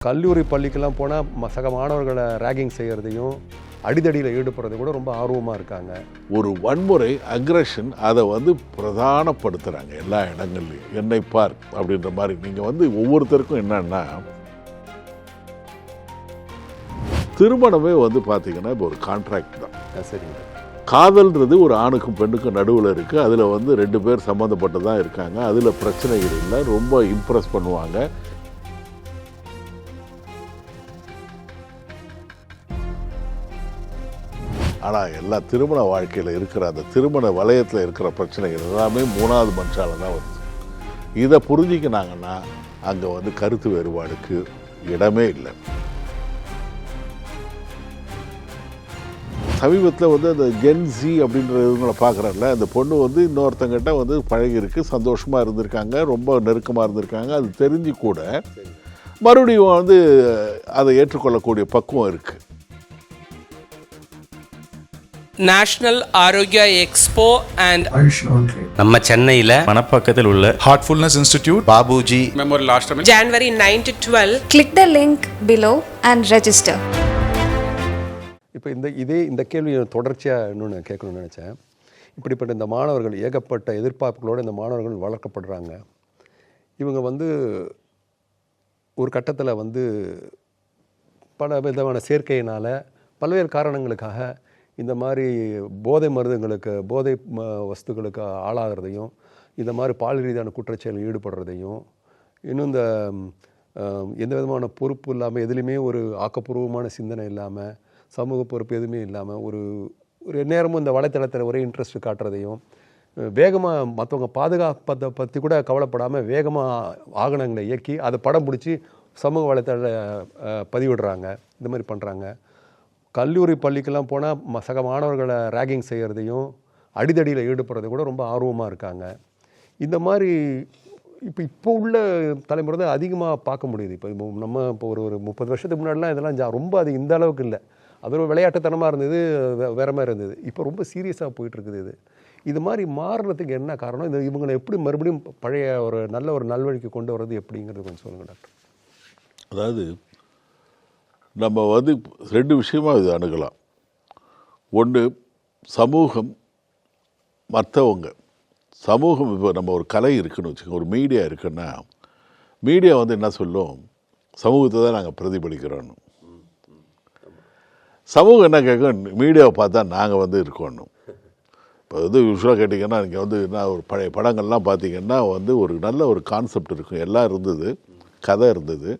கல்லூரி பள்ளிக்கெல்லாம் போனால் சக மாணவர்களை ரேகிங் செய்கிறதையும் அடிதடியில் ஈடுபடுறது கூட ரொம்ப ஆர்வமாக இருக்காங்க. ஒரு வன்முறை அக்ரஷன் அதை பிரதானப்படுத்துகிறாங்க எல்லா இடங்கள்லையும். என்னை பார் அப்படின்ற மாதிரி நீங்கள் ஒவ்வொருத்தருக்கும் என்னன்னா திருமணமே பார்த்தீங்கன்னா இப்போ ஒரு கான்ட்ராக்ட் தான். சரிங்க. காதல்ன்றது ஒரு ஆணுக்கும் பெண்ணுக்கும் நடுவில் இருக்குது. அதில் 2 பேர் சம்மந்தப்பட்டு தான் இருக்காங்க. அதில் பிரச்சனைகள் இல்லை, ரொம்ப இம்ப்ரெஸ் பண்ணுவாங்க. ஆனால் எல்லா திருமண வாழ்க்கையில் இருக்கிற அந்த திருமண வலயத்தில் இருக்கிற பிரச்சனைகள் எல்லாமே 3வது மனுஷால தான் வருது. இதை புரிஞ்சிக்கினாங்கன்னா அங்கே கருத்து வேறுபாடுக்கு இடமே இல்லை. சமீபத்தில் அந்த ஜென்சி அப்படின்றவங்களை பார்க்குறேன்ல, அந்த பொண்ணு இன்னொருத்தங்கிட்ட பழகிருக்கு, சந்தோஷமாக இருந்திருக்காங்க, ரொம்ப நெருக்கமாக இருந்திருக்காங்க. அது தெரிஞ்சு கூட மறுபடியும் அதை ஏற்றுக்கொள்ளக்கூடிய பக்குவம் இருக்குது. நேஷனல் ஆரோக்கியா எக்ஸ்போ அண்ட் நம்ம சென்னையில் மணப்பாக்கத்தில் உள்ள Heartfulness Institute, Babuji Memorial Ashram. January 9 to 12. Click the link below and register. இப்போ இந்த கேள்வி தொடர்ச்சியாக இன்னொன்று கேட்கணும்னு நினச்சேன். இப்படிப்பட்ட இந்த மாணவர்கள் ஏகப்பட்ட எதிர்பார்ப்புகளோடு இந்த மாணவர்கள் வளர்க்கப்படுறாங்க. இவங்க ஒரு கட்டத்தில் பல விதமான சேர்க்கையினால் பல்வேறு காரணங்களுக்காக இந்த மாதிரி போதை மருந்துகளுக்கு போதை வஸ்துக்களுக்கு ஆளாகிறதையும், இந்த மாதிரி பால் ரீதியான குற்றச்செயலில் ஈடுபடுறதையும், இன்னும் இந்த எந்த விதமான பொறுப்பு இல்லாமல், எதுலேயுமே ஒரு ஆக்கப்பூர்வமான சிந்தனை இல்லாமல், சமூக பொறுப்பு எதுவுமே இல்லாமல் ஒரு நேரமும் இந்த வலைத்தளத்தில் ஒரே இன்ட்ரெஸ்ட் காட்டுறதையும், வேகமாக மற்றவங்க பாதுகாப்பதை பற்றி கூட கவலைப்படாமல் வேகமாக வாகனங்களை இயக்கி அதை படம் பிடிச்சி சமூக வலைத்தள பதிவிடுறாங்க. இந்த மாதிரி பண்ணுறாங்க. கல்லூரி பள்ளிக்கெல்லாம் போனால் சக மாணவர்களை ரேகிங் செய்கிறதையும் அடிதடியில் ஈடுபடுறது கூட ரொம்ப ஆர்வமாக இருக்காங்க. இந்த மாதிரி இப்போ உள்ள தலைமுறை தான் அதிகமாக பார்க்க முடியுது. இப்போ ஒரு 30 வருஷத்துக்கு முன்னாடிலாம் இதெல்லாம் ரொம்ப அதிகம், இந்த அளவுக்கு இல்லை. அது ஒரு விளையாட்டுத்தனமாக இருந்தது, வேறு மாதிரி இருந்தது. இப்போ ரொம்ப சீரியஸாக போயிட்டுருக்குது. இது மாதிரி மாறுறதுக்கு என்ன காரணம்? இவங்களை எப்படி மறுபடியும் பழைய ஒரு நல்வழிக்கு கொண்டு வர்றது எப்படிங்கிறது கொஞ்சம் சொல்லுங்கள் டாக்டர். அதாவது நம்ம 2 விஷயமா இது அணுகலாம். ஒன்று, சமூகம், மற்றவங்க. சமூகம். இப்போ நம்ம ஒரு கலை இருக்குன்னு வச்சுக்கோங்க, ஒரு மீடியா இருக்குன்னா, மீடியா என்ன சொல்லும், சமூகத்தை தான் நாங்கள் பிரதிபலிக்கிறோன்னு. சமூகம் என்ன கேட்கும், மீடியாவை பார்த்தா நாங்கள் இருக்கணும். இப்போ யூஸ்வலாக கேட்டிங்கன்னா நீங்கள் என்ன ஒரு பழைய படங்கள்லாம் பார்த்தீங்கன்னா ஒரு நல்ல ஒரு கான்செப்ட் இருக்கும், எல்லாம் இருந்தது, கதை இருந்தது,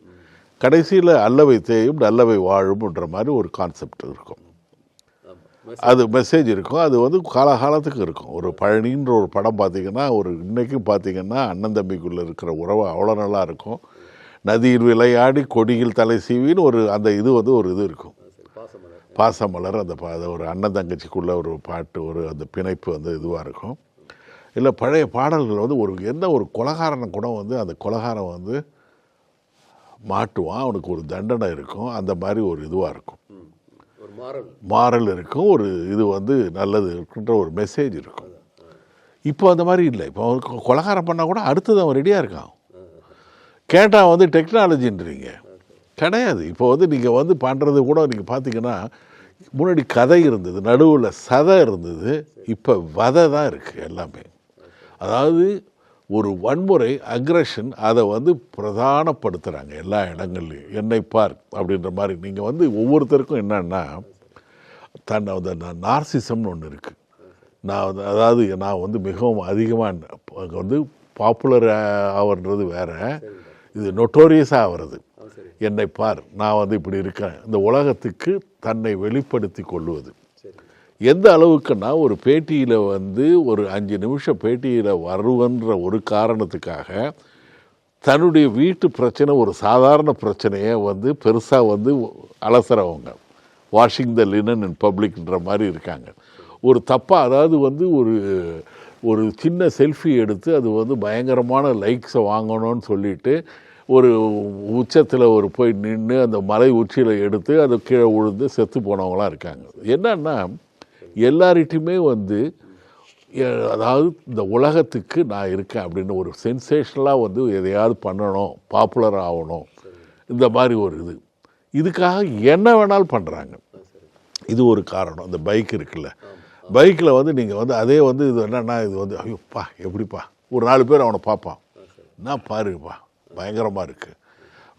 கடைசியில் அல்லவை தேயும் நல்லவை வாழும்ன்ற மாதிரி ஒரு கான்செப்ட் இருக்கும். அது மெசேஜ் இருக்கும். அது காலகாலத்துக்கு இருக்கும். ஒரு பழனின்ற ஒரு படம் பார்த்திங்கன்னா இன்றைக்கும் பார்த்திங்கன்னா அண்ணன் தம்பிக்குள்ளே இருக்கிற உறவு அவ்வளோ நல்லா இருக்கும். நதியில் விளையாடி கொடியில் தலை சீவின்னு அந்த இது ஒரு இது இருக்கும், பாசமலர். அந்த ஒரு அண்ணன் தங்கச்சிக்குள்ளே ஒரு பாட்டு, அந்த பிணைப்பு இதுவாக இருக்கும். இல்லை பழைய பாடல்கள் எந்த ஒரு கொலகாரனை கூட அந்த கொலகாரன் மாட்டுவான், அவனுக்கு ஒரு தண்டனை இருக்கும், அந்த மாதிரி ஒரு இதுவாக இருக்கும், ஒரு மாரல் இருக்கும், ஒரு இது நல்லது இருக்குன்ற ஒரு மெசேஜ் இருக்கும். இப்போ அந்த மாதிரி இல்லை. இப்போ அவனுக்கு கொலகாரம் பண்ணால் கூட அடுத்தது அவன் ரெடியாக இருக்கான். கேட்டால் டெக்னாலஜின்றீங்க, கிடையாது. இப்போ நீங்கள் பண்ணுறது கூட நீங்கள் பார்த்தீங்கன்னா, முன்னாடி கதை இருந்தது, நடுவில் சதை இருந்தது, இப்போ வதை தான் இருக்குது எல்லாமே. அதாவது ஒரு வன்முறை அக்ரஷன் அதை பிரதானப்படுத்துகிறாங்க எல்லா இடங்கள்லையும். என்னை பார் அப்படின்ற மாதிரி. நீங்கள் ஒவ்வொருத்தருக்கும் என்னன்னா அந்த நார்சிசம்னு ஒன்று இருக்குது. நான் மிகவும் அதிகமாக பாப்புலர் ஆகிறது வேற, இது நொட்டோரியஸாக ஆகிறது. என்னை பார், நான் இப்படி இருக்கேன், இந்த உலகத்துக்கு தன்னை வெளிப்படுத்தி கொள்வது. எந்த அளவுக்குன்னா, ஒரு பேட்டியில் ஒரு 5 நிமிஷம் பேட்டியில் வருவன்ற ஒரு காரணத்துக்காக தன்னுடைய வீட்டு பிரச்சனை, ஒரு சாதாரண பிரச்சனையை பெருசாக அலசுறவங்க. வாஷிங் த லினன் இன் பப்ளிக்ன்ற மாதிரி இருக்காங்க. ஒரு தப்பாக, அதாவது ஒரு சின்ன செல்ஃபி எடுத்து அது பயங்கரமான லைக்ஸை வாங்கணும்னு சொல்லிட்டு ஒரு உச்சத்தில் போய் நின்று அந்த மலை உச்சியில் எடுத்து அது கீழே விழுந்து செத்து போனவங்களாம் இருக்காங்க. என்னன்னா, எல்லார்கிட்டையுமே அதாவது இந்த உலகத்துக்கு நான் இருக்கேன் அப்படின்னு ஒரு சென்சேஷனலாக எதையாவது பண்ணணும், பாப்புலர் ஆகணும், இந்த மாதிரி ஒரு இதுக்காக என்ன வேணாலும் பண்ணுறாங்க. இது ஒரு காரணம். இந்த பைக் இருக்குல்ல, பைக்கில் வந்து நீங்கள் வந்து அதே வந்து இது என்னன்னா இது வந்து ஐயோப்பா எப்படிப்பா ஒரு 4 பேர் அவனை பார்ப்பான், என்ன பாருப்பா பயங்கரமாக இருக்குது,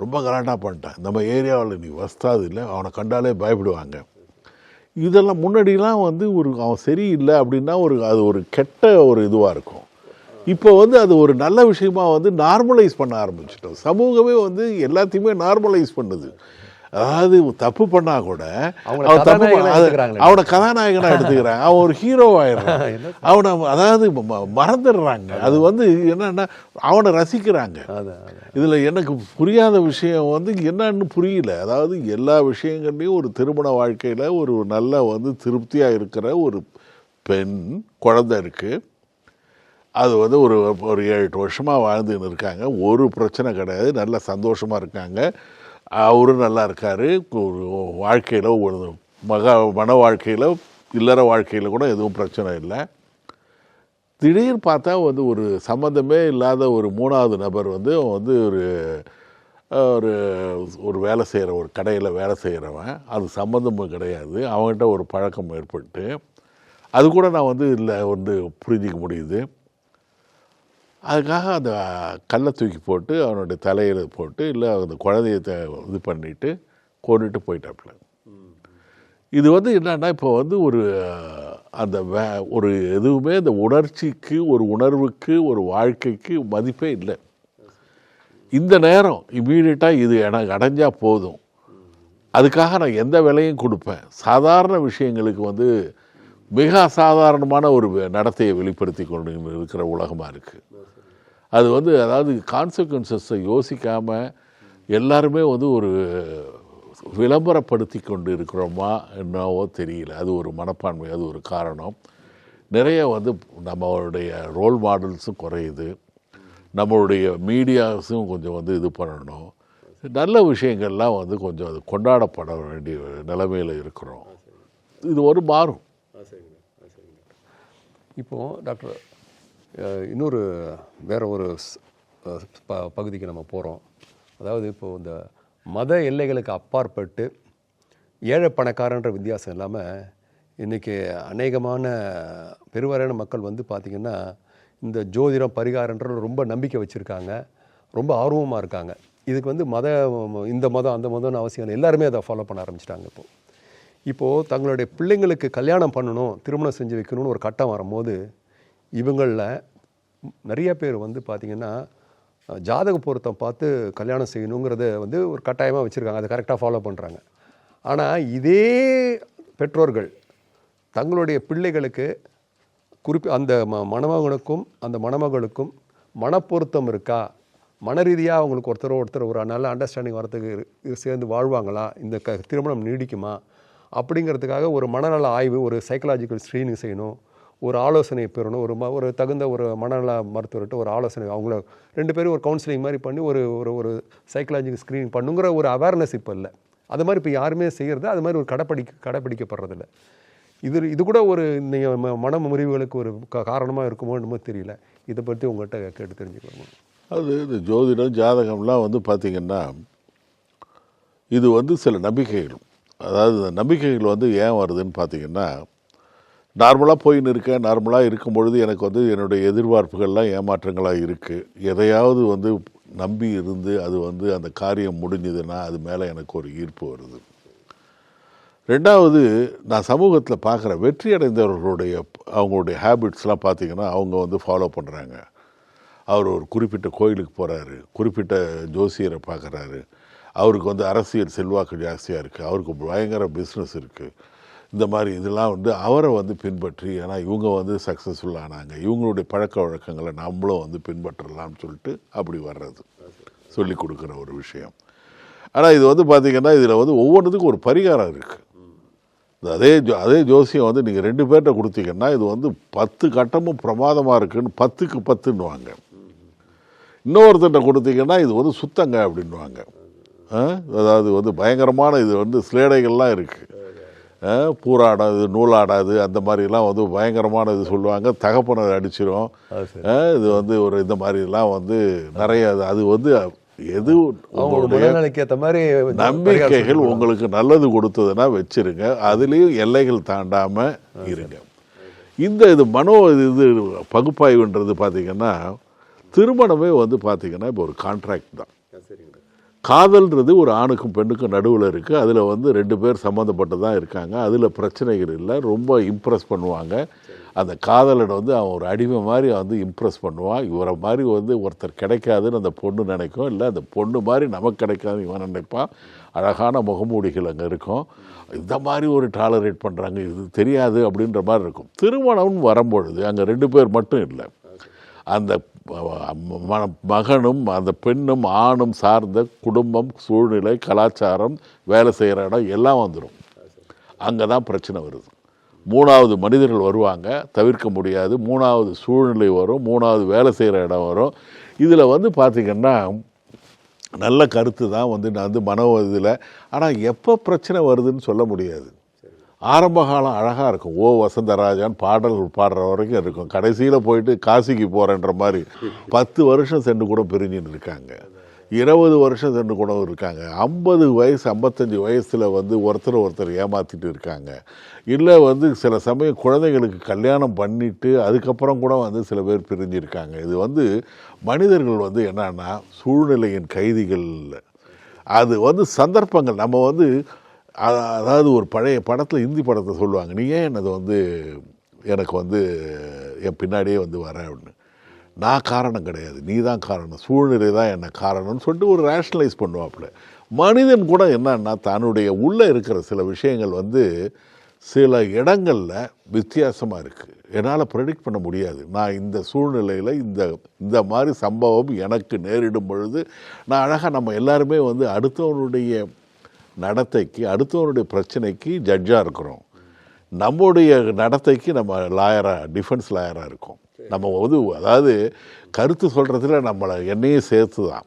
ரொம்ப கலாட்டாக பண்ணிட்டான், நம்ம ஏரியாவில் நீ வஸ்தாது இல்லை, அவனை கண்டாலே பயப்படுவாங்க. இதெல்லாம் முன்னாடிலாம் வந்து அவன் சரியில்லை அப்படின்னா அது ஒரு கெட்ட ஒரு இதுவாக இருக்கும். இப்போ வந்து அது ஒரு நல்ல விஷயமா வந்து நார்மலைஸ் பண்ண ஆரம்பிச்சிட்டோம். சமூகமே வந்து எல்லாத்தையுமே நார்மலைஸ் பண்ணுது. அதாவது தப்பு பண்ணா கூட அவனை கதாநாயகனா எடுத்துக்கிறாங்க, அவன் ஒரு ஹீரோ ஆயிடுறான், அவனை அதாவது மறந்துடுறாங்க. அது வந்து என்னன்னா அவனை ரசிக்கிறாங்க. இதுல எனக்கு புரியாத விஷயம் வந்து என்னன்னு புரியல. அதாவது எல்லா விஷயங்கள்லையும் ஒரு திருமண வாழ்க்கையில ஒரு நல்ல வந்து திருப்தியா இருக்கிற ஒரு பெண் குழந்தை இருக்கு, அது வந்து ஒரு 7-8 வருஷமாக வாழ்ந்துன்னு இருக்காங்க, ஒரு பிரச்சனை கிடையாது, நல்ல சந்தோஷமாக இருக்காங்க, அவரும் நல்லா இருக்கார், ஒரு வாழ்க்கையில் ஒரு மன வாழ்க்கையில் இல்லற வாழ்க்கையில் கூட எதுவும் பிரச்சனை இல்லை. திடீர்னு பார்த்தா வந்து ஒரு சம்மந்தமே இல்லாத ஒரு 3வது நபர் வந்து அவன் வந்து ஒரு வேலை செய்கிற ஒரு கடையில் வேலை செய்கிறவன், அது சம்மந்தமும் கிடையாது, அவங்ககிட்ட ஒரு பழக்கம் ஏற்பட்டு அது கூட நான் வந்து இல்லை வந்து புரிஞ்சிக்க முடியுது. அதுக்காக அந்த கல்லை தூக்கி போட்டு அவனுடைய தலையில் போட்டு இல்லை அந்த குழந்தைய இது பண்ணிவிட்டு கொண்டுட்டு போயிட்டாப்புல. இது வந்து என்னன்னா இப்போ வந்து அந்த ஒரு எதுவுமே இந்த உணர்ச்சிக்கு ஒரு உணர்வுக்கு ஒரு வாழ்க்கைக்கு மதிப்பே இல்லை. இந்த நேரம் இம்மீடியட்டாக இது எனக்கு அடைஞ்சால் போதும், அதுக்காக நான் எந்த விலையும் கொடுப்பேன். சாதாரண விஷயங்களுக்கு வந்து மிக அசாதாரணமான ஒரு நடத்தையை வெளிப்படுத்தி கொண்டு இருக்கிற உலகமாக இருக்குது. அது வந்து அதாவது கான்சிக்வன்சஸை யோசிக்காமல் எல்லாருமே வந்து ஒரு விளம்பரப்படுத்தி கொண்டு இருக்கிறோமா என்னவோ தெரியல. அது ஒரு மனப்பான்மை, அது ஒரு காரணம். நிறைய வந்து நம்மளுடைய ரோல் மாடல்ஸும் குறையுது, நம்மளுடைய மீடியாஸும் கொஞ்சம் வந்து இது பண்ணணும். நல்ல விஷயங்கள்லாம் வந்து கொஞ்சம் அது கொண்டாடப்பட வேண்டிய நிலைமையில் இருக்கிறோம். இது ஒரு மாறும். இப்போது டாக்டர் இன்னொரு வேறு ஒரு பகுதிக்கு நம்ம போகிறோம். அதாவது இப்போது இந்த மத எல்லைகளுக்கு அப்பாற்பட்டு ஏழை பணக்காரன்ற வித்தியாசம் இல்லாமல் இன்றைக்கி அநேகமான பெருவாரியான மக்கள் வந்து பார்த்திங்கன்னா இந்த ஜோதிடம் பரிகாரன்ற ரொம்ப நம்பிக்கை வச்சுருக்காங்க, ரொம்ப ஆர்வமாக இருக்காங்க. இதுக்கு வந்து இந்த மதம் அந்த மதம்னு அவசியம் இல்லை, எல்லாருமே அதை ஃபாலோ பண்ண ஆரம்பிச்சிட்டாங்க. இப்போது தங்களுடைய பிள்ளைங்களுக்கு கல்யாணம் பண்ணணும், திருமணம் செஞ்சு வைக்கணும்னு ஒரு கட்டம் வரும்போது இவங்களில் நிறைய பேர் வந்து பார்த்திங்கன்னா ஜாதக பொருத்தம் பார்த்து கல்யாணம் செய்யணுங்கிறத வந்து ஒரு கட்டாயமாக வச்சுருக்காங்க, அதை கரெக்டாக ஃபாலோ பண்ணுறாங்க. ஆனால் இதே பெற்றோர்கள் தங்களுடைய பிள்ளைகளுக்கு அந்த மணமகனுக்கும் அந்த மணமகளுக்கும் மனப்பொருத்தம் இருக்கா, மன ரீதியாக அவங்களுக்கு ஒருத்தர் ஒரு நல்ல அண்டர்ஸ்டாண்டிங் வரத்துக்கு சேர்ந்து வாழ்வாங்களா, இந்த திருமணம் நீடிக்குமா அப்படிங்கிறதுக்காக ஒரு மனநல ஆய்வு, ஒரு சைக்கலாஜிக்கல் ஸ்க்ரீனிங் செய்யணும், ஒரு ஆலோசனை பெறணும், ஒரு தகுந்த ஒரு மனநல மருத்துவர்கிட்ட ஒரு ஆலோசனை, அவங்கள 2 பேரும் ஒரு கவுன்சிலிங் மாதிரி பண்ணி ஒரு சைக்கலாஜிக்கல் ஸ்க்ரீனிங் பண்ணுங்கிற ஒரு அவேர்னஸ் இப்போ இல்லை. அது மாதிரி இப்போ யாருமே செய்கிறது, அது மாதிரி ஒரு கடைப்பிடிக்கப்படுறதில்ல. இது கூட ஒரு மன முறிவுகளுக்கு ஒரு காரணமாக இருக்குமோ என்னமோ தெரியல. இதை பற்றி உங்கள்கிட்ட கேட்டு தெரிஞ்சுக்கணும். அது இந்த ஜோதிடம் ஜாதகம்லாம் வந்து பார்த்திங்கன்னா இது வந்து சில நம்பிக்கைகள். அதாவது இந்த நம்பிக்கைகள் வந்து ஏன் வருதுன்னு பார்த்திங்கன்னா, நார்மலாக போயின்னு இருக்கேன், நார்மலாக இருக்கும் பொழுது எனக்கு வந்து என்னுடைய எதிர்பார்ப்புகள்லாம் ஏமாற்றங்களாக இருக்குது. எதையாவது வந்து நம்பி இருந்து அது வந்து அந்த காரியம் முடிஞ்சதுன்னா அது மேலே எனக்கு ஒரு ஈர்ப்பு வருது. 2வது, நான் சமூகத்தில் பார்க்குற வெற்றி அடைந்தவர்களுடைய அவங்களுடைய ஹேபிட்ஸ்லாம் பார்த்திங்கன்னா அவங்க வந்து ஃபாலோ பண்ணுறாங்க. அவர் ஒரு குறிப்பிட்ட கோயிலுக்கு போகிறாரு, குறிப்பிட்ட ஜோசியரை பார்க்குறாரு, அவருக்கு வந்து அரசியல் செல்வாக்கு ஜாஸ்தியாக இருக்குது, அவருக்கு பயங்கர பிஸ்னஸ் இருக்குது, இந்த மாதிரி இதெல்லாம் வந்து அவரை வந்து பின்பற்றி, ஏன்னா இவங்க வந்து சக்ஸஸ்ஃபுல்லானாங்க, இவங்களுடைய பழக்க வழக்கங்களை நம்மளும் வந்து பின்பற்றலாம்னு சொல்லிட்டு அப்படி வர்றது சொல்லி கொடுக்குற ஒரு விஷயம். ஆனால் இது வந்து பார்த்திங்கன்னா இதில் வந்து ஒவ்வொன்றுத்துக்கும் ஒரு பரிகாரம் இருக்குது. அதே ஜோசியம் வந்து நீங்கள் 2 பேர்கிட்ட கொடுத்தீங்கன்னா இது வந்து 10 கட்டமும் பிரமாதமாக இருக்குன்னு 10க்கு 10ன்னுவாங்க. இன்னொருத்தர்கிட்ட கொடுத்தீங்கன்னா இது வந்து சுத்தங்க அப்படின்வாங்க. அதாவது வந்து பயங்கரமான இது வந்து ஸ்லேடைகள்லாம் இருக்குது, பூராடாது நூலாடாது அந்த மாதிரிலாம் வந்து பயங்கரமான இது சொல்லுவாங்க, தகப்பனை அடிச்சிடும், இது வந்து ஒரு இந்த மாதிரிலாம் வந்து நிறைய அது வந்து எது அவங்களோட மனநிலைக்கு ஏற்ற மாதிரி நம்பிக்கைகள் உங்களுக்கு நல்லது கொடுத்ததுன்னா வச்சிருங்க, அதுலேயும் எல்லைகள் தாண்டாமல் இருங்க. இது மனோ இது பகுப்பாய்வுன்றது பார்த்தீங்கன்னா திருமணமே வந்து பார்த்தீங்கன்னா இப்போ ஒரு கான்ட்ராக்ட் தான். காதல்ன்றது ஒரு ஆணுக்கும் பெண்ணுக்கும் நடுவில் இருக்குது. அதில் வந்து 2 பேர் சம்மந்தப்பட்டு தான் இருக்காங்க. அதில் பிரச்சனைகள் இல்லை. ரொம்ப இம்ப்ரெஸ் பண்ணுவாங்க. அந்த காதலனை வந்து அவன் ஒரு அடிமை மாதிரி வந்து இம்ப்ரெஸ் பண்ணுவான். இவரை மாதிரி வந்து ஒருத்தர் கிடைக்காதுன்னு அந்த பொண்ணு நினைக்கும். இல்லை அந்த பொண்ணு மாதிரி நமக்கு கிடைக்காதுன்னு இவன் நினைப்பான். அழகான முகமூடிகள் அங்கே இருக்கும். இந்த மாதிரி ஒரு டாலரேட் பண்ணுறாங்க, இது தெரியாது அப்படின்ற மாதிரி இருக்கும். திருமணம்னு வரும்பொழுது அங்கே 2 பேர் மட்டும் இல்லை, அந்த மகனும் அந்த பெண்ணும் ஆணும் சார்ந்த குடும்பம், சூழ்நிலை, கலாச்சாரம், வேலை செய்கிற இடம் எல்லாம் வந்துடும். அங்கே தான் பிரச்சனை வருது. 3வது மனிதர்கள் வருவாங்க, தவிர்க்க முடியாது. 3வது சூழ்நிலை வரும், 3வது வேலை செய்கிற இடம் வரும். இதில் வந்து பார்த்திங்கன்னா நல்ல கருத்து தான் வந்து நான் வந்து மனோ இதில். ஆனால் எப்போ பிரச்சனை வருதுன்னு சொல்ல முடியாது. ஆரம்ப காலம் அழகாக இருக்கும். ஓ வசந்தராஜான் பாடல்கள் பாடுற வரைக்கும் இருக்கும். கடைசியில் போயிட்டு காசிக்கு போகிறேன்ற மாதிரி 10 வருஷம் சென்று கூட பிரிஞ்சுன்னு இருக்காங்க, 20 வருஷம் சென்று கூட இருக்காங்க, 50 வயசு 55 வயசில் வந்து ஒருத்தர் ஏமாற்றிட்டு இருக்காங்க. இல்லை வந்து சில சமயம் குழந்தைங்களுக்கு கல்யாணம் பண்ணிவிட்டு அதுக்கப்புறம் கூட வந்து சில பேர் பிரிஞ்சிருக்காங்க. இது வந்து மனிதர்கள் வந்து என்னன்னா சூழ்நிலையின் கைதிகள். அது வந்து சந்தர்ப்பங்கள். நம்ம வந்து அதாவது ஒரு பழைய படத்தில், ஹிந்தி படத்தை சொல்லுவாங்க, நீ ஏன் என்னது வந்து எனக்கு வந்து என் பின்னாடியே வந்து வர அப்படின்னு. நான் காரணம் கிடையாது, நீ தான் காரணம், சூழ்நிலை தான் என்ன காரணம்னு சொல்லிட்டு ஒரு ரேஷ்னலைஸ் பண்ணுவாப்புல. மனிதன் கூட என்னன்னா தன்னுடைய உள்ளே இருக்கிற சில விஷயங்கள் வந்து சில இடங்களில் வித்தியாசமாக இருக்குது. என்னால் ப்ரெடிக்ட் பண்ண முடியாது. நான் இந்த சூழ்நிலையில் இந்த மாதிரி சம்பவம் எனக்கு நேரிடும் பொழுது நான் அழகாக, நம்ம எல்லாருமே வந்து அடுத்தவனுடைய நடத்தைக்கு, அடுத்தவனுடைய பிரச்சனைக்கு ஜட்ஜாக இருக்கிறோம். நம்முடைய நடத்தைக்கு நம்ம லாயராக, டிஃபென்ஸ் லாயராக இருக்கோம். நம்ம வந்து அதாவது கருத்து சொல்கிறதுல நம்மளை என்னையும் சேர்த்து தான்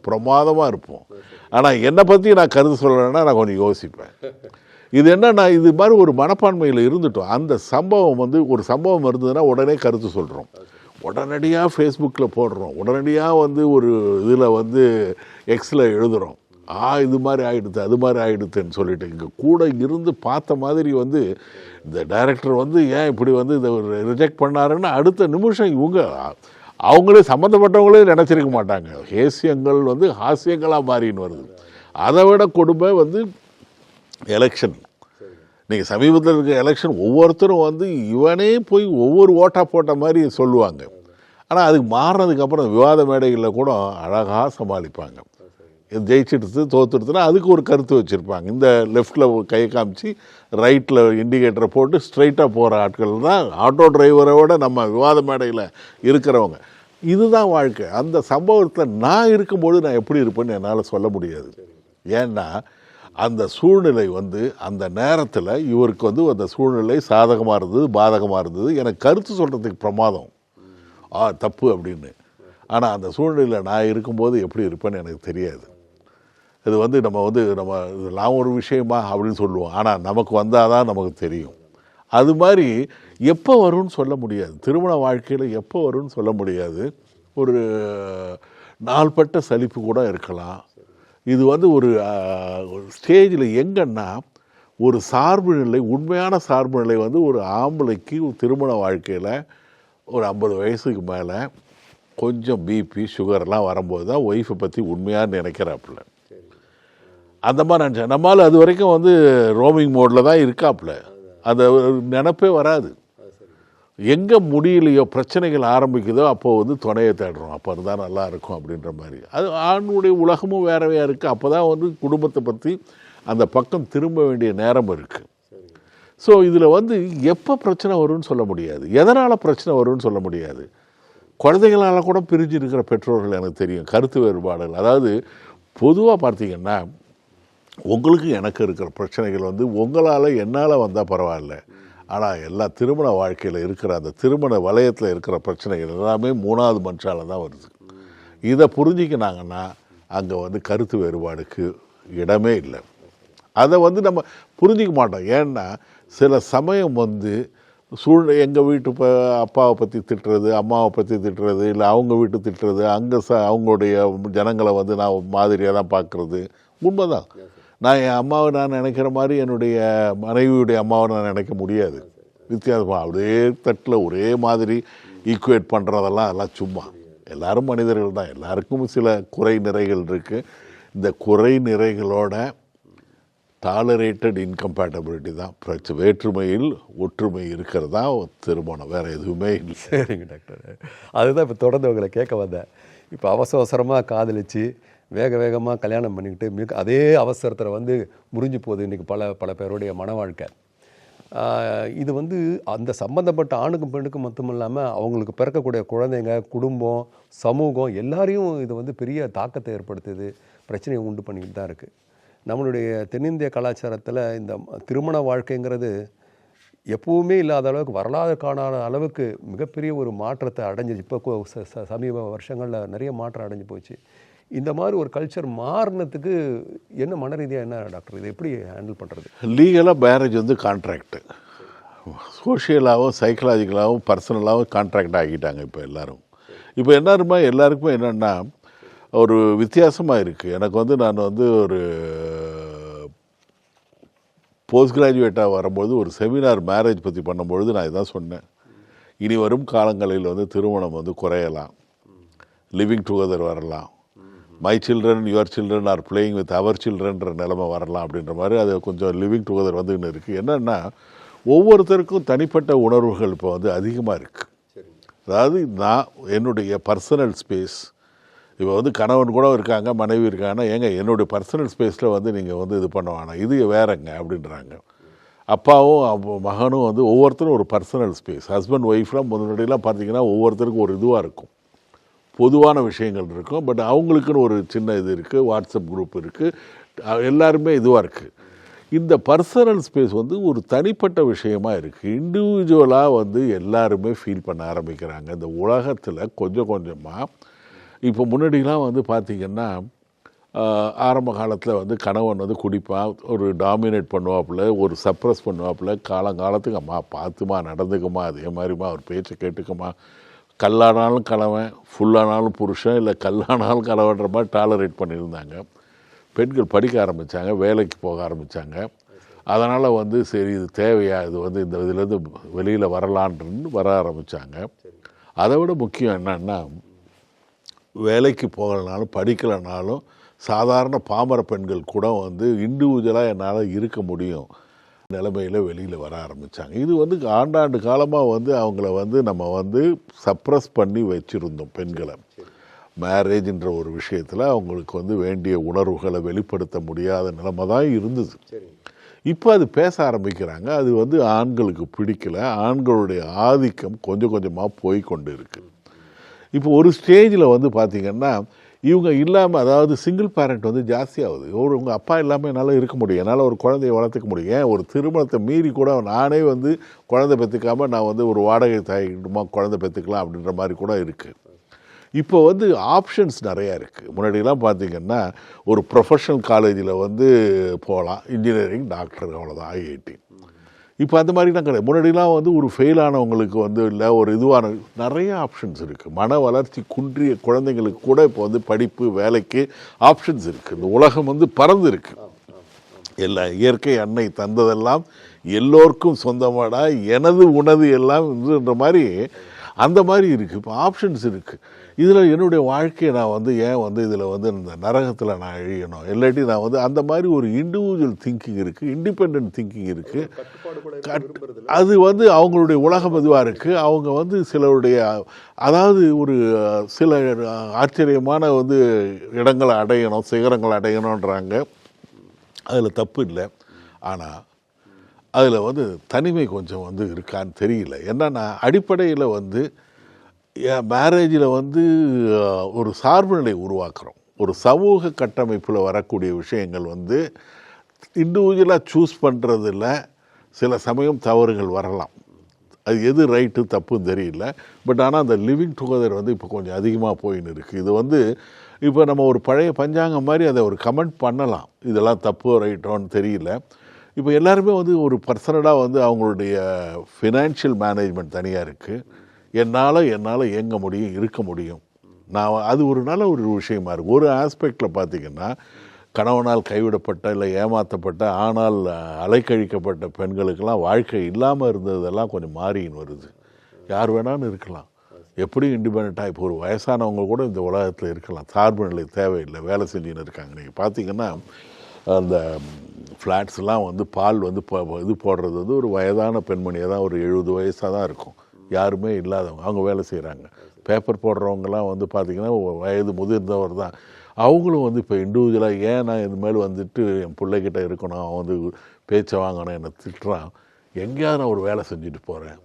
பிரமாதமாக இருப்போம். ஆனால் என்னை பற்றி நான் கருத்து சொல்லலைன்னா நான் கொஞ்சம் யோசிப்பேன். இது என்னன்னா இது மாதிரி ஒரு மனப்பான்மையில் இருந்துட்டோம். அந்த சம்பவம் வந்து ஒரு சம்பவம் இருந்ததுன்னா உடனே கருத்து சொல்கிறோம், உடனடியாக ஃபேஸ்புக்கில் போடுறோம், உடனடியாக வந்து ஒரு இதில் வந்து எக்ஸில் எழுதுகிறோம், இது மாதிரி ஆகிடுது அது மாதிரி ஆகிடுதுன்னு சொல்லிட்டு. இங்கே கூட இருந்து பார்த்த மாதிரி வந்து இந்த டைரக்டர் வந்து ஏன் இப்படி வந்து இதை ரிஜெக்ட் பண்ணாருன்னு அடுத்த நிமிஷம் அவங்களே சம்மந்தப்பட்டவங்களே நினச்சிருக்க மாட்டாங்க. ஹேசியங்கள் வந்து ஹாஸ்யங்களாக மாறின்னு வருது. அதை விட கொடுமை வந்து எலெக்ஷன். நீங்கள் சமீபத்தில் இருக்க எலெக்ஷன் ஒவ்வொருத்தரும் வந்து இவனே போய் ஒவ்வொரு ஓட்டாக போட்ட மாதிரி சொல்லுவாங்க. ஆனால் அதுக்கு மாறினதுக்கப்புறம் விவாத மேடைகளில் கூட அழகாக சமாளிப்பாங்க. ஜெயிச்சிடுத்து தோத்துடுத்துனா அதுக்கு ஒரு கருத்து வச்சுருப்பாங்க. இந்த லெஃப்டில் கையை காமிச்சு ரைட்டில் இண்டிகேட்டரை போட்டு ஸ்ட்ரைட்டாக போகிற ஆட்கள் தான் ஆட்டோ டிரைவரோட நம்ம விவாத மேடையில் இருக்கிறவங்க. இதுதான் வாழ்க்கை. அந்த சம்பவத்தில் நான் இருக்கும்போது நான் எப்படி இருப்பேன்னு என்னால் சொல்ல முடியாது. ஏன்னா அந்த சூழ்நிலை வந்து அந்த நேரத்தில் இவருக்கு வந்து அந்த சூழ்நிலை சாதகமாக இருந்தது, பாதகமாக இருந்தது. எனக்கு கருத்து சொல்கிறதுக்கு பிரமாதம், தப்பு அப்படின்னு. ஆனால் அந்த சூழ்நிலையில் நான் இருக்கும்போது எப்படி இருப்பேன்னு எனக்கு தெரியாது. இது வந்து நம்ம இதெல்லாம் ஒரு விஷயமா அப்படின்னு சொல்லுவோம். ஆனால் நமக்கு வந்தால் தான் நமக்கு தெரியும். அது மாதிரி எப்போ வரும்னு சொல்ல முடியாது. திருமண வாழ்க்கையில் எப்போ வரும்னு சொல்ல முடியாது. ஒரு நாள்பட்ட சலிப்பு கூட இருக்கலாம். இது வந்து ஒரு ஸ்டேஜில் எங்கன்னா ஒரு சார்பு நிலை, உண்மையான சார்பு நிலை வந்து ஒரு ஆம்பளைக்கு திருமண வாழ்க்கையில் ஒரு 50 வயசுக்கு மேலே கொஞ்சம் பிபி சுகர்லாம் வரும்போது தான் ஒய்ஃபை பற்றி உண்மையாக நினைக்கிறாப்புல. அந்த மாதிரி நினச்சேன். நம்மளால் அது வரைக்கும் வந்து ரோமிங் மோடில் தான் இருக்காப்புல. அந்த நினப்பே வராது. எங்கே முடியலையோ, பிரச்சனைகள் ஆரம்பிக்குதோ அப்போது வந்து துணையை தேடுறோம். அப்போ இருந்தால் நல்லா இருக்கும் அப்படின்ற மாதிரி. அது ஆணுடைய உலகமும் வேறவையாக இருக்குது. அப்போ தான் வந்து குடும்பத்தை பற்றி அந்த பக்கம் திரும்ப வேண்டிய நேரம் இருக்குது. ஸோ இதில் வந்து எப்போ பிரச்சனை வரும்னு சொல்ல முடியாது, எதனால் பிரச்சனை வரும்னு சொல்ல முடியாது. குழந்தைகளால் கூட பிரிஞ்சு இருக்கிற பெற்றோர்கள் எனக்கு தெரியும். கருத்து வேறுபாடுகள், அதாவது பொதுவாக பார்த்தீங்கன்னா உங்களுக்கு எனக்கு இருக்கிற பிரச்சனைகள் வந்து உங்களால் என்னால் வந்தால் பரவாயில்ல. ஆனால் எல்லா திருமண வாழ்க்கையில் இருக்கிற அந்த திருமண வலயத்தில் இருக்கிற பிரச்சனைகள் எல்லாமே 3வது மனுஷால தான் வருது. இதை புரிஞ்சிக்கினாங்கன்னா அங்கே வந்து கருத்து வேறுபாடுக்கு இடமே இல்லை. அதை வந்து நம்ம புரிஞ்சிக்க மாட்டோம். ஏன்னா சில சமயம் வந்து எங்கள் வீட்டு அப்பாவை பற்றி திட்டுறது, அம்மாவை பற்றி திட்டுறது, இல்லை அவங்க வீட்டு திட்டுறது, அங்கே அவங்களுடைய ஜனங்களை வந்து நான் மாதிரியாக தான் பார்க்குறது உண்மைதான். நான் என் அம்மாவை நான் நினைக்கிற மாதிரி என்னுடைய மனைவியுடைய அம்மாவை நான் நினைக்க முடியாது. வித்தியாசமாக அப்படியே தட்டில் ஒரே மாதிரி ஈக்குவேட் பண்ணுறதெல்லாம் அதெல்லாம் சும்மா. எல்லாரும் மனிதர்கள் தான், எல்லாருக்கும் சில குறை நிறைகள் இருக்குது. இந்த குறை நிறைகளோட டாலரேட்டட் இன்கம்பேட்டபிலிட்டி தான் வேற்றுமையில் ஒற்றுமை இருக்கிறது தான் திருமணம், வேறு எதுவுமே இல்லை. சரிங்க டாக்டர், அதுதான் இப்போ தொடர்ந்து உங்களை கேட்க வந்தேன். இப்போ அவசரமாக காதலிச்சு வேக வேகமாக கல்யாணம் பண்ணிக்கிட்டு அதே அவசரத்தில் வந்து முறிஞ்சு போகுது இன்றைக்கி பல பேருடைய மன வாழ்க்கை. இது வந்து அந்த சம்மந்தப்பட்ட ஆணுக்கும் பெண்ணுக்கும் மட்டும் இல்லாமல் அவங்களுக்கு பிறக்கக்கூடிய குழந்தைங்க, குடும்பம், சமூகம் எல்லாரையும் இது வந்து பெரிய தாக்கத்தை ஏற்படுத்துது, பிரச்சனையை உண்டு பண்ணிக்கிட்டு தான் இருக்குது. நம்மளுடைய தென்னிந்திய கலாச்சாரத்தில் இந்த திருமண வாழ்க்கைங்கிறது எப்பவுமே இல்லாத அளவுக்கு, வரலாறு காணாத அளவுக்கு மிகப்பெரிய ஒரு மாற்றத்தை அடைஞ்சிச்சு. இப்போ சமீப வருஷங்களில் நிறைய மாற்றம் அடைஞ்சு போச்சு. இந்த மாதிரி ஒரு கல்ச்சர் மாறினத்துக்கு என்ன மன ரீதியாக என்ன டாக்டர் இதை எப்படி ஹேண்டில் பண்ணுறது? லீகலாக மேரேஜ் வந்து கான்ட்ராக்டு, சோஷியலாகவும் சைக்கலாஜிக்கலாகவும் பர்சனலாகவும் கான்ட்ராக்ட் ஆகிட்டாங்க இப்போ எல்லோரும். இப்போ எல்லாருக்குமே என்னென்னா ஒரு வித்தியாசமாக இருக்குது. எனக்கு வந்து நான் வந்து ஒரு போஸ்ட் கிராஜுவேட்டாக வரும்போது ஒரு செமினார் மேரேஜ் பற்றி பண்ணும்பொழுது நான் இதான் சொன்னேன். இனி வரும் காலங்களில் வந்து திருமணம் வந்து குறையலாம், லிவிங் டுகெதர் வரலாம், my children your children are playing with our சில்ட்ரன்ற நிலைமை வரலாம் அப்படின்ற மாதிரி அது கொஞ்சம் லிவிங் டுகெதர் வந்துன்னு இருக்குது. என்னென்னா ஒவ்வொருத்தருக்கும் தனிப்பட்ட உணர்வுகள் இப்போ வந்து அதிகமாக இருக்குது. அதாவது நான் என்னுடைய பர்சனல் ஸ்பேஸ், இப்போ வந்து கணவன் கூட இருக்காங்க, மனைவி இருக்காங்கன்னா, ஏங்க என்னுடைய பர்சனல் ஸ்பேஸில் வந்து நீங்கள் வந்து இது பண்ண வேணாம், இது வேறங்க அப்படின்றாங்க. அப்பாவும் மகனும் வந்து ஒவ்வொருத்தரும் ஒரு பர்சனல் ஸ்பேஸ். ஹஸ்பண்ட் ஒய்ஃப்லாம் முன்னாடியெல்லாம் பார்த்தீங்கன்னா ஒவ்வொருத்தருக்கும் ஒரு இதுவாக இருக்கும், பொதுவான விஷயங்கள் இருக்கும். பட் அவங்களுக்குன்னு ஒரு சின்ன இது இருக்குது, வாட்ஸ்அப் குரூப் இருக்குது, எல்லாருமே இதுவாக இருக்குது. இந்த பர்சனல் ஸ்பேஸ் வந்து ஒரு தனிப்பட்ட விஷயமா இருக்குது. இண்டிவிஜுவலாக வந்து எல்லாருமே ஃபீல் பண்ண ஆரம்பிக்கிறாங்க இந்த உலகத்தில் கொஞ்சம் கொஞ்சமாக. இப்போ முன்னாடிலாம் வந்து பார்த்திங்கன்னா ஆரம்ப காலத்தில் வந்து கணவன் வந்து குடிப்பான், ஒரு டாமினேட் பண்ணுவாப்புல, ஒரு சப்ரஸ் பண்ணுவாப்புல, காலங்காலத்துக்கு அம்மா பார்த்துமா நடந்துக்குமா, அதே மாதிரிமா அவர் பேச்சை கேட்டுக்குமா, கல்லானாலும் கணவன், ஃபுல்லானாலும் புருஷன், இல்லை கல்லானாலும் கணவன்ற மாதிரி டாலரேட் பண்ணியிருந்தாங்க. பெண்கள் படிக்க ஆரம்பித்தாங்க, வேலைக்கு போக ஆரம்பித்தாங்க. அதனால் வந்து சரி இது தேவையா, இது வந்து இந்த இதுலேருந்து வெளியில் வரலான்னு வர ஆரம்பித்தாங்க. அதை விட முக்கியம் என்னன்னா, வேலைக்கு போகலைனாலும் படிக்கலைனாலும் சாதாரண பாமர பெண்கள் கூட வந்து இண்டிவிஜுவலாக என்னால் இருக்க முடியும் நிலைமையில் வெளியில் வர ஆரம்பித்தாங்க. இது வந்து ஆண்டாண்டு காலமாக வந்து அவங்கள வந்து நம்ம வந்து சப்ரஸ் பண்ணி வச்சுருந்தோம் பெண்களை. மேரேஜின்ற ஒரு விஷயத்தில் அவங்களுக்கு வந்து வேண்டிய உணர்வுகளை வெளிப்படுத்த முடியாத நிலைமை தான் இருந்தது. இப்போ அது பேச ஆரம்பிக்கிறாங்க. அது வந்து ஆண்களுக்கு பிடிக்கல, ஆண்களுடைய ஆதிக்கம் கொஞ்சம் கொஞ்சமாக போய்கொண்டு இருக்குது. இப்போ ஒரு ஸ்டேஜில் வந்து பார்த்திங்கன்னா இவங்க இல்லாமல், அதாவது சிங்கிள் பேரண்ட் வந்து ஜாஸ்தியாகுது. உங்கள் அப்பா இல்லாமல் என்னால் இருக்க முடியும், என்னால் ஒரு குழந்தைய வளர்த்துக்க முடியும், ஏன் ஒரு திருமணத்தை மீறி கூட நானே வந்து குழந்தை பெற்றுக்காமல் நான் வந்து ஒரு வாடகை தாயிடுமா குழந்தை பெற்றுக்கலாம் அப்படின்ற மாதிரி கூட இருக்குது. இப்போ வந்து ஆப்ஷன்ஸ் நிறையா இருக்குது. முன்னாடிலாம் பார்த்திங்கன்னா ஒரு ப்ரொஃபஷனல் காலேஜில் வந்து போகலாம், இன்ஜினியரிங், டாக்டர், அவ்வளோதான், ஐஐடி. இப்போ அந்த மாதிரிலாம் கிடையாது. முன்னாடிலாம் வந்து ஒரு ஃபெயிலானவங்களுக்கு வந்து இல்லை, ஒரு இதுவான நிறைய ஆப்ஷன்ஸ் இருக்குது. மன வளர்ச்சி குன்றிய குழந்தைங்களுக்கு கூட இப்போ வந்து படிப்பு, வேலைக்கு ஆப்ஷன்ஸ் இருக்குது. இந்த உலகம் வந்து பறந்து இருக்குது. எல்லா இயற்கை அன்னை தந்ததெல்லாம் எல்லோருக்கும் சொந்தமாடா, எனது உனது எல்லாம்ன்ற மாதிரி அந்த மாதிரி இருக்குது. இப்போ ஆப்ஷன்ஸ் இருக்குது. இதில் என்னுடைய வாழ்க்கையை நான் வந்து ஏன் வந்து இதில் வந்து இந்த நரகத்தில் நான் அழியணும், இல்லாட்டி நான் வந்து அந்த மாதிரி ஒரு இண்டிவிஜுவல் திங்கிங் இருக்குது, இண்டிபெண்ட் திங்கிங் இருக்குது. அது வந்து அவங்களுடைய உலகம் இதுவாக இருக்குது. அவங்க வந்து சிலருடைய, அதாவது ஒரு சில ஆச்சரியமான வந்து இடங்களை அடையணும், சிகரங்களை அடையணுன்றாங்க. அதில் தப்பு இல்லை. ஆனால் அதில் வந்து தனிமை கொஞ்சம் வந்து இருக்கான்னு தெரியல. என்னன்னா அடிப்படையில் வந்து மேரேஜில் வந்து ஒரு சார்பு நிலை உருவாக்குறோம். ஒரு சமூக கட்டமைப்பில் வரக்கூடிய விஷயங்கள் வந்து இண்டிவிஜுவலாக சூஸ் பண்ணுறதில் சில சமயம் தவறுகள் வரலாம். அது எது ரைட்டு தப்புன்னு தெரியல. பட் ஆனால் அந்த லிவிங் டுகெதர் வந்து இப்போ கொஞ்சம் அதிகமாக போயின்னு இருக்குது. இது வந்து இப்போ நம்ம ஒரு பழைய பஞ்சாங்கம் மாதிரி அதை ஒரு கமெண்ட் பண்ணலாம், இதெல்லாம் தப்பு ரைட்டோன்னு தெரியல. இப்போ எல்லாருமே வந்து ஒரு பர்சனலாக வந்து அவங்களுடைய ஃபினான்ஷியல் மேனேஜ்மெண்ட் தனியாக இருக்குது. என்னால் இயங்க முடியும், இருக்க முடியும். நான் அது ஒரு நல்ல ஒரு விஷயமா இருக்குது. ஒரு ஆஸ்பெக்டில் பார்த்திங்கன்னா கணவனால் கைவிடப்பட்ட இல்லை ஏமாற்றப்பட்ட ஆனால் அலைக்கழிக்கப்பட்ட பெண்களுக்கெல்லாம் வாழ்க்கை இல்லாமல் இருந்ததெல்லாம் கொஞ்சம் மாறின்னு வருது. யார் வேணாலும் இருக்கலாம், எப்படி இண்டிபெண்ட்டாக. இப்போ ஒரு வயசானவங்க கூட இந்த உலகத்தில் இருக்கலாம், சார்பு நிலை தேவையில்லை, வேலை செஞ்சுன்னு இருக்காங்க. நீங்கள் பார்த்தீங்கன்னா அந்த ஃப்ளாட்ஸ்லாம் வந்து பால் வந்து இது போடுறது வந்து ஒரு வயதான பெண்மணியாக தான், ஒரு 70 வயசாக தான் இருக்கும், யாருமே இல்லாதவங்க, அவங்க வேலை செய்கிறாங்க. பேப்பர் போடுறவங்கலாம் வந்து பார்த்திங்கன்னா வயது முதிர்ந்தவர் தான். அவங்களும் வந்து இப்போ இண்டிவிஜுவலாக ஏன் நான் இது மேலே வந்துட்டு என் பிள்ளைகிட்ட இருக்கணும், அவன் வந்து பேச்சை வாங்கணும், என்னை திட்டுறான், எங்கேயாவது நான் ஒரு வேலை செஞ்சுட்டு போகிறேன்.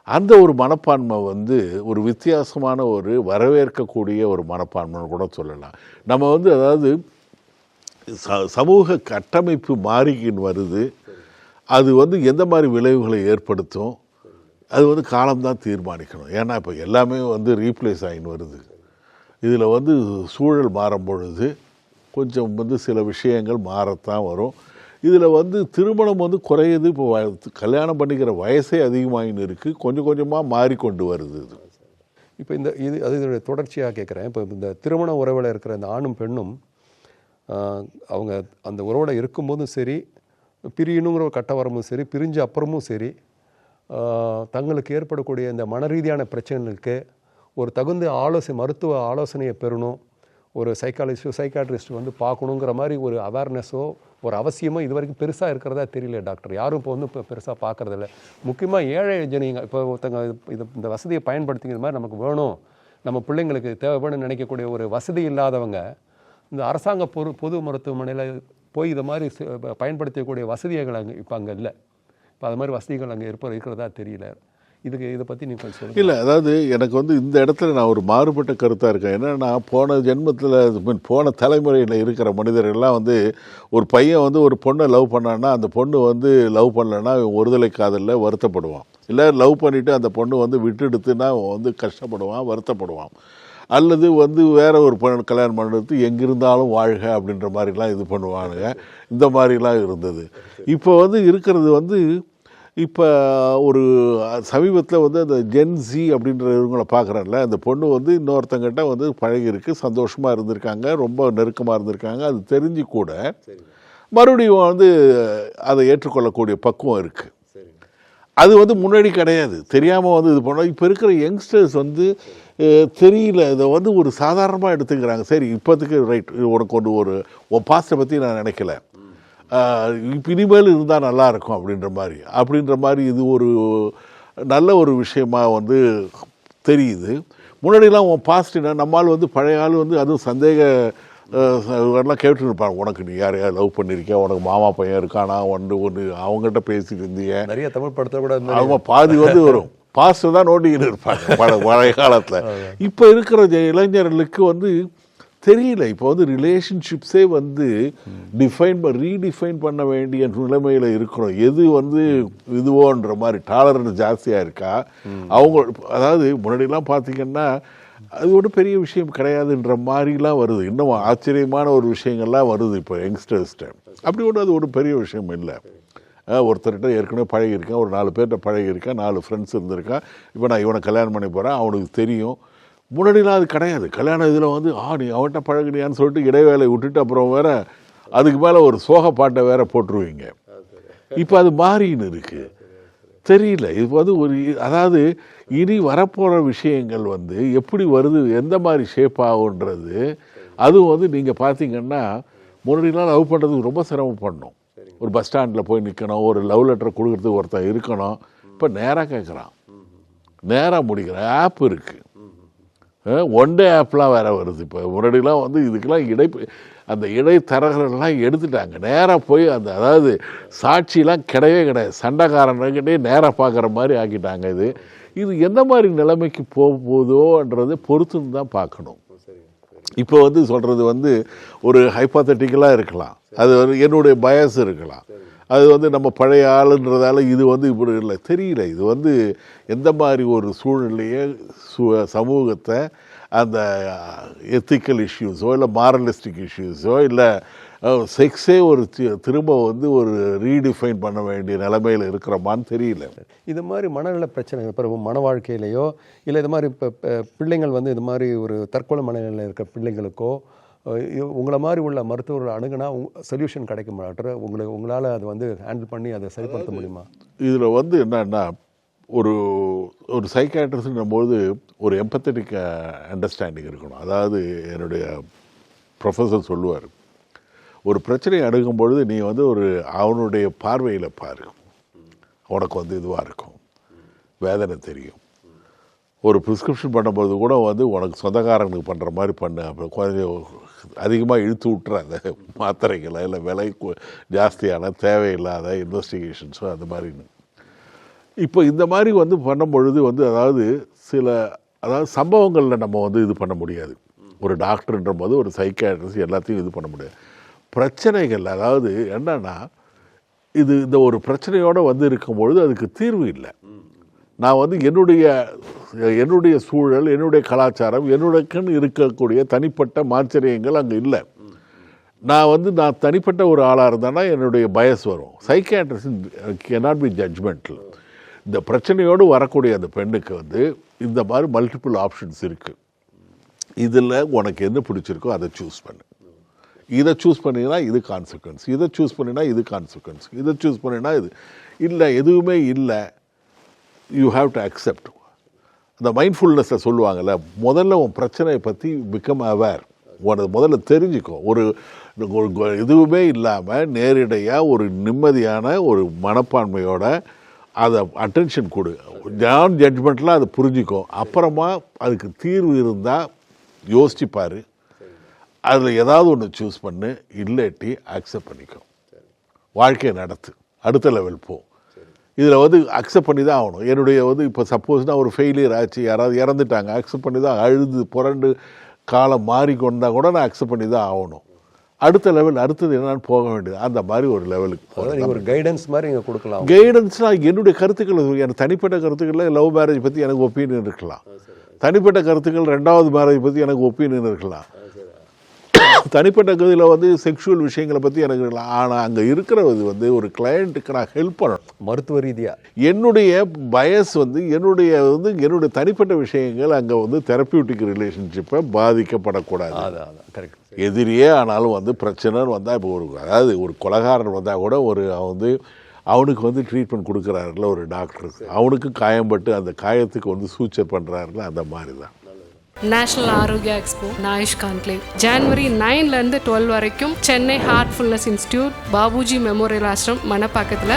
அந்த ஒரு மனப்பான்மை வந்து ஒரு வித்தியாசமான ஒரு வரவேற்கக்கூடிய ஒரு மனப்பான்மைன்னு கூட சொல்லலாம். நம்ம வந்து அதாவது சமூக கட்டமைப்பு மாறிக்கின்னு வருது. அது வந்து எந்த மாதிரி விளைவுகளை ஏற்படுத்தும் அது வந்து காலம்தான் தீர்மானிக்கணும். ஏன்னா இப்போ எல்லாமே வந்து ரீப்ளேஸ் ஆகின்னு வருது. இதில் வந்து சூழல் மாறும் பொழுது கொஞ்சம் வந்து சில விஷயங்கள் மாறத்தான் வரும். இதில் வந்து திருமணம் வந்து குறையுது. இப்போ கல்யாணம் பண்ணிக்கிற வயசே அதிகமாகின்னு இருக்குது, கொஞ்சம் கொஞ்சமாக மாறிக்கொண்டு வருது. இது இப்போ இதனுடைய தொடர்ச்சியாக கேட்குறேன். இப்போ இந்த திருமண உறவில் இருக்கிற இந்த ஆணும் பெண்ணும் அவங்க அந்த உறவில் இருக்கும்போதும் சரி, பிரியணுங்கிற கட்டவரமும் சரி, பிரிஞ்ச அப்புறமும் சரி, தங்களுக்கு ஏற்படக்கூடிய இந்த மன ரீதியான பிரச்சனைகளுக்கு ஒரு தகுந்த மருத்துவ ஆலோசனையை பெறணும், ஒரு சைக்காட்ரிஸ்ட் வந்து பார்க்கணுங்கிற மாதிரி ஒரு அவேர்னஸோ ஒரு அவசியமோ இது வரைக்கும் பெருசாக இருக்கிறதா தெரியல டாக்டர். யாரும் இப்போ வந்து இப்போ பெருசாக பார்க்குறதில்ல. முக்கியமாக ஏழை ஜனங்க இப்போ ஒருத்தங்க இந்த வசதியை பயன்படுத்திக்கிற மாதிரி நமக்கு வேணும், நம்ம பிள்ளைங்களுக்கு தேவைப்படுன்னு நினைக்கக்கூடிய ஒரு வசதி இல்லாதவங்க இந்த அரசாங்க பொது மருத்துவமனையில் போய் இதை மாதிரி பயன்படுத்தக்கூடிய வசதிகள் அங்கே இல்லை. இப்போ அது மாதிரி வசதிகள் அங்கே இருக்கிறதா தெரியல. இதை பற்றி நீங்கள் கொஞ்சம் சொல்லுங்கள். இல்லை, அதாவது எனக்கு வந்து இந்த இடத்துல நான் ஒரு மாறுபட்ட கருத்தாக இருக்கேன். என்னென்னா போன ஜென்மத்தில் போன தலைமுறையில் இருக்கிற மனிதர்கள்லாம் வந்து ஒரு பையன் வந்து ஒரு பொண்ணை லவ் பண்ணான்னா அந்த பொண்ணு வந்து லவ் பண்ணலைன்னா ஒருதலை காதலில் வருத்தப்படுவான். இல்லை லவ் பண்ணிவிட்டு அந்த பொண்ணு வந்து விட்டுடுத்துன்னா வந்து கஷ்டப்படுவான், வருத்தப்படுவான். அல்லது வந்து வேற ஒரு பொண்ணு கல்யாணம் பண்ணுறது எங்கிருந்தாலும் வாழ்க அப்படின்ற மாதிரிலாம் இது பண்ணுவானுங்க. இந்த மாதிரிலாம் இருந்தது. இப்போ வந்து இருக்கிறது வந்து இப்போ ஒரு சமீபத்தில் வந்து அந்த ஜென்சி அப்படின்றவங்களை பார்க்குறேன்ல, அந்த பொண்ணு வந்து இன்னொருத்தங்கிட்ட வந்து பழகிருக்கு, சந்தோஷமாக இருந்திருக்காங்க, ரொம்ப நெருக்கமாக இருந்திருக்காங்க. அது தெரிஞ்சு கூட மறுபடியும் வந்து அதை ஏற்றுக்கொள்ளக்கூடிய பக்குவம் இருக்குது. அது வந்து முன்னாடி கிடையாது, தெரியாமல் வந்து இது பண்ணோம். இப்போ இருக்கிற யங்ஸ்டர்ஸ் வந்து தெரியல, இதை வந்து ஒரு சாதாரணமாக எடுத்துக்கிறாங்க. சரி இப்போதுக்கு ரைட், உனக்கு ஒன்று ஒரு உன் பாஸ்ட்டை பற்றி நான் நினைக்கல, இனிமேல் இருந்தால் நல்லாயிருக்கும் அப்படின்ற மாதிரி இது ஒரு நல்ல ஒரு விஷயமா வந்து தெரியுது. முன்னாடிலாம் உன் பாஸ்ட்னா நம்மால் வந்து பழைய ஆள் வந்து அதுவும் எல்லாம் கேட்டு இருப்பாங்க, உனக்கு நீ யாரையாவது லவ் பண்ணியிருக்கியா, உனக்கு மாமா பையன் இருக்கானா, ஒன்று அவங்ககிட்ட பேசிட்டு இருந்தீங்க. நிறைய தமிழ் படத்தை கூட அவங்க பாதி வந்து வரும் பாஸ்ட் தான் நோண்டிக்கிட்டு இருப்பாங்க பழைய காலத்தில். இப்போ இருக்கிற இளைஞர்களுக்கு வந்து தெரியல. இப்போ வந்து ரிலேஷன்ஷிப்ஸே வந்து ரீடிஃபைன் பண்ண வேண்டிய நிலைமையில் இருக்கிறோம். எது வந்து இதுவோன்ற மாதிரி டாலரன்ஸ் ஜாஸ்தியாக இருக்கா அவங்க. அதாவது முன்னாடிலாம் பார்த்தீங்கன்னா அது ஒரு பெரிய விஷயம் கிடையாதுன்ற மாதிரிலாம் வருது. இன்னும் ஆச்சரியமான ஒரு விஷயங்கள்லாம் வருது இப்போ யங்ஸ்டர்ஸ்கிட்ட. அப்படி ஒன்று அது ஒரு பெரிய விஷயம் இல்லை. ஒருத்தர்கிட்ட ஏற்கனவே பழகியிருக்கேன், ஒரு 4 பேர்கிட்ட பழகியிருக்கேன், 4 ஃப்ரெண்ட்ஸ் இருந்திருக்கேன், இப்போ நான் இவனை கல்யாணம் பண்ணி போகிறேன், அவனுக்கு தெரியும். முன்னாடிலாம் அது கிடையாது. கல்யாணம் இதில் வந்து நீ அவன்கிட்ட பழகினியான்னு சொல்லிட்டு இடைவேளை விட்டுட்டு அப்புறம் வேற அதுக்கு மேலே ஒரு சோக பாட்டை வேற போட்டுருவீங்க. இப்போ அது மாறின்னு இருக்குது. தெரியல, இது வந்து ஒரு அதாவது இனி வரப்போகிற விஷயங்கள் வந்து எப்படி வருது, எந்த மாதிரி ஷேப் ஆகுன்றது. அதுவும் வந்து நீங்கள் பார்த்தீங்கன்னா முன்னாடிலாம் லவ் பண்ணுறதுக்கு ரொம்ப சிரமப்படணும். ஒரு பஸ் ஸ்டாண்டில் போய் நிற்கணும், ஒரு லவ் லெட்டர் கொடுக்குறதுக்கு ஒருத்தன் இருக்கணும். இப்போ நேராக கேட்குறான், நேராக முடிக்கிறான். ஆப் இருக்குது, ஒன் டே ஆப்லாம் வேறு வருது. இப்போ முன்னாடிலாம் வந்து இதுக்கெல்லாம் அந்த இடைத்தரகர்கள்லாம் எடுத்துட்டாங்க. நேராக போய் அதாவது சாட்சியெலாம் கிடையாது, சண்டைக்காரன்கிட்டே நேராக பார்க்குற மாதிரி ஆக்கிட்டாங்க. இது எந்த மாதிரி நிலைமைக்கு போகுதோன்றது பொறுத்துன்னு தான் பார்க்கணும். இப்போ வந்து சொல்கிறது வந்து ஒரு ஹைப்போதெட்டிக்கலாக இருக்கலாம், அது வந்து என்னுடைய பயஸ் இருக்கலாம், அது வந்து நம்ம பழைய ஆளுன்றதால இது வந்து இப்படி இல்லை தெரியல. இது வந்து எந்த மாதிரி ஒரு சூழ்நிலையை சமூகத்தை அந்த எத்திக்கல் இஷ்யூஸோ இல்லை மாரலிஸ்டிக் இஷ்யூஸோ இல்லை செக்ஸே ஒரு திரும்ப வந்து ஒரு ரீடிஃபைன் பண்ண வேண்டிய நிலைமையில் இருக்கிறோமான்னு தெரியல. இது மாதிரி மனநல பிரச்சனைகள் இப்போ மன வாழ்க்கையிலையோ இல்லை இது மாதிரி இப்போ பிள்ளைங்கள் வந்து இது மாதிரி ஒரு தற்கொலை மனநிலையில் இருக்கிற பிள்ளைங்களுக்கோ உங்களை மாதிரி உள்ள மருத்துவர்கள் அணுகுனா சொல்யூஷன் கிடைக்க மாட்டேற உங்களால் அதை வந்து ஹேண்டில் பண்ணி அதை சரிப்படுத்த முடியுமா? இதில் வந்து என்னன்னா ஒரு சைக்காட்ரிஸ்ட்னும்போது ஒரு எம்பத்தட்டிக் அண்டர்ஸ்டாண்டிங் இருக்கணும். அதாவது என்னுடைய ப்ரொஃபஸர் சொல்லுவார், ஒரு பிரச்சனையை அணுகும் பொழுது நீ வந்து அவனுடைய பார்வையில் பாரு, உனக்கு வந்து இதுவாக இருக்கும், வேதனை தெரியும். ஒரு ப்ரிஸ்கிரிப்ஷன் பண்ணும்போது கூட வந்து உனக்கு சொந்தக்காரங்களுக்கு பண்ணுற மாதிரி பண்ணு, அப்புறம் கொஞ்சம் அதிகமாக இழுத்து விட்டுற அந்த மாத்திரைகளை இல்லை விலை ஜாஸ்தியான தேவையில்லாத இன்வெஸ்டிகேஷன்ஸோ அது மாதிரின்னு. இப்போ இந்த மாதிரி வந்து பண்ணும்பொழுது வந்து அதாவது சம்பவங்களில் நம்ம வந்து இது பண்ண முடியாது. ஒரு டாக்டர்ன்ற போது ஒரு சைக்காட்ரிஸ்ட் எல்லாத்தையும் இது பண்ண முடியாது. பிரச்சனைகள் அதாவது என்னன்னா இந்த ஒரு பிரச்சனையோடு வந்து இருக்கும்பொழுது அதுக்கு தீர்வு இல்லை. நான் வந்து என்னுடைய சூழல், என்னுடைய கலாச்சாரம், என்னுடையக்குன்னு இருக்கக்கூடிய தனிப்பட்ட மாச்சரியங்கள் அங்கே இல்லை. நான் தனிப்பட்ட ஒரு ஆளாக இருந்தேன்னா என்னுடைய பயஸ் வரும். Psychiatrist cannot be judgmental. இந்த பிரச்சனையோடு வரக்கூடிய அந்த பெண்ணுக்கு வந்து இந்த மாதிரி மல்டிபிள் ஆப்ஷன்ஸ் இருக்குது. இதில் உனக்கு என்ன பிடிச்சிருக்கோ அதை சூஸ் பண்ணு. இதை சூஸ் பண்ணினா இது கான்சிக்வன்ஸ், இதை சூஸ் பண்ணினா இது கான்சிக்வன்ஸ், இதை சூஸ் பண்ணினா இது இல்லை, எதுவுமே இல்லை. You have to accept. அந்த மைண்ட்ஃபுல்னஸை சொல்லுவாங்கள்ல, முதல்ல உன் பிரச்சனையை பற்றி பிகம் அவேர். உனக்கு முதல்ல தெரிஞ்சுக்கோ. ஒரு எதுவுமே இல்லாமல் நேரடியாக ஒரு நிம்மதியான ஒரு மனப்பான்மையோட அதை அட்டென்ஷன் கொடு. நான் ஜட்ஜ்மெண்ட்டில் அதை புரிஞ்சுக்கோ. அப்புறமா அதுக்கு தீர்வு இருந்தால் யோசிச்சுப்பார், அதில் ஏதாவது ஒன்று சூஸ் பண்ணு, இல்லாட்டி அக்செப்ட் பண்ணிக்கோ. வாழ்க்கையை நடத்து, அடுத்த லெவல் போ. இதில் வந்து அக்செப்ட் பண்ணி தான் ஆகணும். என்னுடைய வந்து இப்போ சப்போஸ்னால் ஒரு ஃபெயிலியர் ஆச்சு, யாராவது இறந்துட்டாங்க, அக்செப்ட் பண்ணி தான் அழுது புரண்டு காலம் மாறிக்கொண்டா கூட நான் அக்செப்ட் பண்ணி தான் ஆகணும். அடுத்த லெவல் அடுத்தது என்னன்னு போக வேண்டியது. அந்த மாதிரி ஒரு லெவலுக்கு ஒரு கைடன்ஸ் மாதிரி நீங்கள் கொடுக்கலாம். கைடன்ஸ்னால் என்னுடைய கருத்துக்கள், எனக்கு தனிப்பட்ட கருத்துக்களில் லவ் மேரேஜ் பற்றி எனக்கு ஒப்பீனியன் இருக்கலாம். தனிப்பட்ட கருத்துக்கள் 2வது மேரேஜ் பற்றி எனக்கு ஒப்பீனியன் இருக்கலாம். தனிப்பட்ட கதையில் வந்து செக்ஷுவல் விஷயங்களை பற்றி எனக்கு இருக்கலாம். ஆனால் அங்கே இருக்கிறது வந்து ஒரு கிளையண்ட்டுக்கு நான் ஹெல்ப் பண்ணணும். மருத்துவ ரீதியாக என்னுடைய பயஸ் வந்து என்னுடைய தனிப்பட்ட விஷயங்கள் அங்கே வந்து தெரப்பியூட்டிக் ரிலேஷன்ஷிப்பை பாதிக்கப்படக்கூடாது. கரெக்ட். எதிரியே ஆனாலும் வந்து பிரச்சனைன்னு வந்தால் இப்போ அதாவது ஒரு கொலைகாரன் வந்தால் கூட அவனுக்கு வந்து ட்ரீட்மெண்ட் கொடுக்குறாருல ஒரு டாக்டர், அவனுக்கு காயம்பட்டு அந்த காயத்துக்கு வந்து சூச்சர் பண்ணுறாருல, அந்த மாதிரி தான். நேஷனல் ஆரோக்கியா எக்ஸ்போ நாயுஷ் கான்க்ளேவ் ஜனவரி 9லேருந்து 12 வரைக்கும் Chennai Heartfulness institute, Babuji memorial ashram, மணப்பாக்கத்தில்